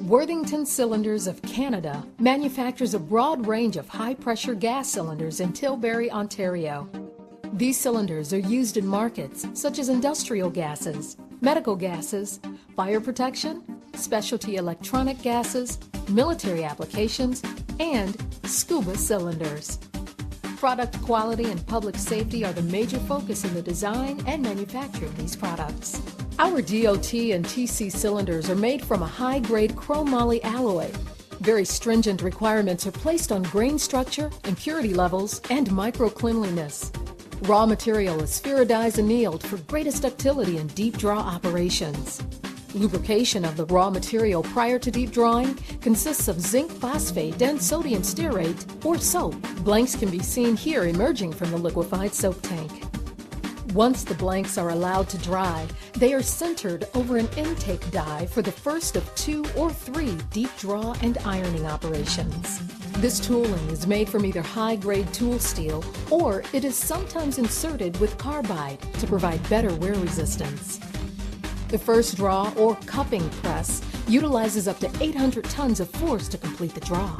Worthington Cylinders of Canada manufactures a broad range of high-pressure gas cylinders in Tilbury, Ontario. These cylinders are used in markets such as industrial gases, medical gases, fire protection, specialty electronic gases, military applications, and SCUBA cylinders. Product quality and public safety are the major focus in the design and manufacture of these products. Our DOT and TC cylinders are made from a high-grade chromoly alloy. Very stringent requirements are placed on grain structure, impurity levels, and microcleanliness. Raw material is spheroidized annealed for greatest ductility in deep draw operations. Lubrication of the raw material prior to deep drawing consists of zinc phosphate and sodium stearate, or soap. Blanks can be seen here emerging from the liquefied soap tank. Once the blanks are allowed to dry, they are sintered over an intake die for the first of 2 or 3 deep draw and ironing operations. This tooling is made from either high-grade tool steel, or it is sometimes inserted with carbide to provide better wear resistance. The first draw or cupping press utilizes up to 800 tons of force to complete the draw.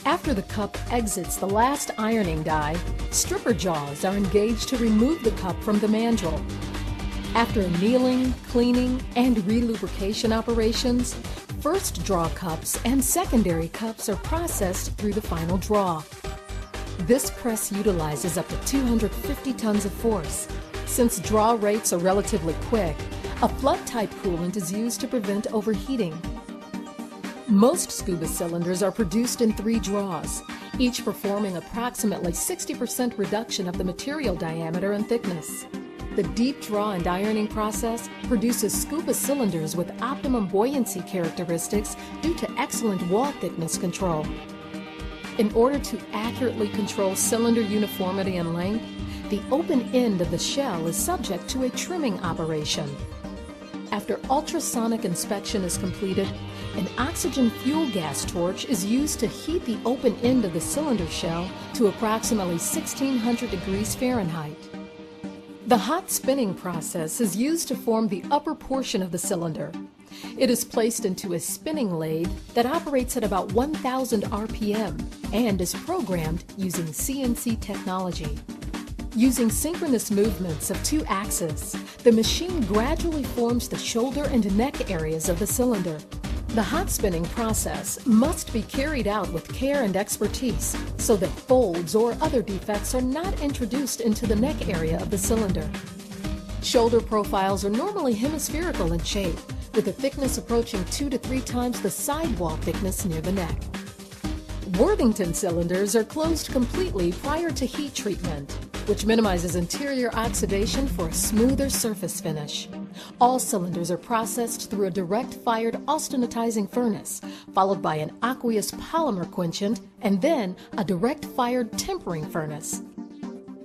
After the cup exits the last ironing die, stripper jaws are engaged to remove the cup from the mandrel. After annealing, cleaning, and relubrication operations, first draw cups and secondary cups are processed through the final draw. This press utilizes up to 250 tons of force. Since draw rates are relatively quick, a flood-type coolant is used to prevent overheating. Most SCUBA cylinders are produced in 3 draws, each performing approximately 60% reduction of the material diameter and thickness. The deep draw and ironing process produces SCUBA cylinders with optimum buoyancy characteristics due to excellent wall thickness control. In order to accurately control cylinder uniformity and length, the open end of the shell is subject to a trimming operation. After ultrasonic inspection is completed, an oxygen fuel gas torch is used to heat the open end of the cylinder shell to approximately 1600 degrees Fahrenheit. The hot spinning process is used to form the upper portion of the cylinder. It is placed into a spinning lathe that operates at about 1000 RPM and is programmed using CNC technology. Using synchronous movements of 2 axes, the machine gradually forms the shoulder and neck areas of the cylinder. The hot spinning process must be carried out with care and expertise so that folds or other defects are not introduced into the neck area of the cylinder. Shoulder profiles are normally hemispherical in shape, with a thickness approaching 2 to 3 times the sidewall thickness near the neck. Worthington cylinders are closed completely prior to heat treatment, which minimizes interior oxidation for a smoother surface finish. All cylinders are processed through a direct-fired austenitizing furnace, followed by an aqueous polymer quenchant, and then a direct-fired tempering furnace.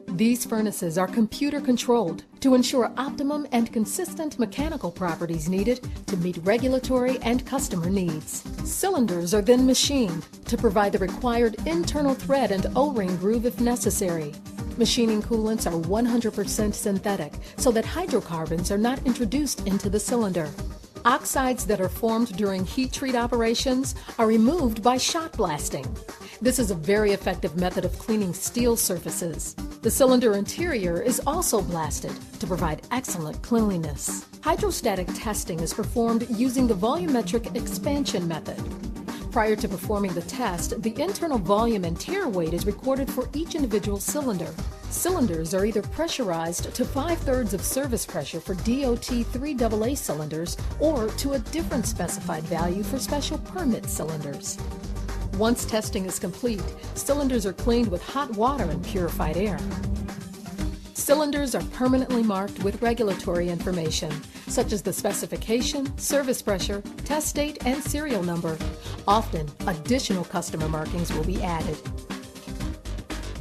These furnaces are computer-controlled to ensure optimum and consistent mechanical properties needed to meet regulatory and customer needs. Cylinders are then machined to provide the required internal thread and O-ring groove if necessary. Machining coolants are 100% synthetic so that hydrocarbons are not introduced into the cylinder. Oxides that are formed during heat treat operations are removed by shot blasting. This is a very effective method of cleaning steel surfaces. The cylinder interior is also blasted to provide excellent cleanliness. Hydrostatic testing is performed using the volumetric expansion method. Prior to performing the test, the internal volume and tare weight is recorded for each individual cylinder. Cylinders are either pressurized to 5/3 of service pressure for DOT 3AA cylinders or to a different specified value for special permit cylinders. Once testing is complete, cylinders are cleaned with hot water and purified air. Cylinders are permanently marked with regulatory information, such as the specification, service pressure, test date, and serial number. Often, additional customer markings will be added.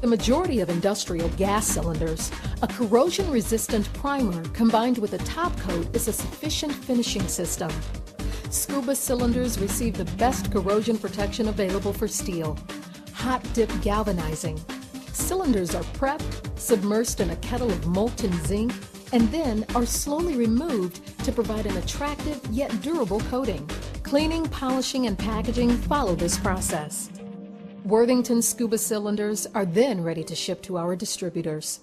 The majority of industrial gas cylinders, a corrosion-resistant primer combined with a top coat is a sufficient finishing system. SCUBA cylinders receive the best corrosion protection available for steel. Hot dip galvanizing. Cylinders are prepped, submersed in a kettle of molten zinc, and then are slowly removed to provide an attractive yet durable coating. Cleaning, polishing, and packaging follow this process. Worthington SCUBA cylinders are then ready to ship to our distributors.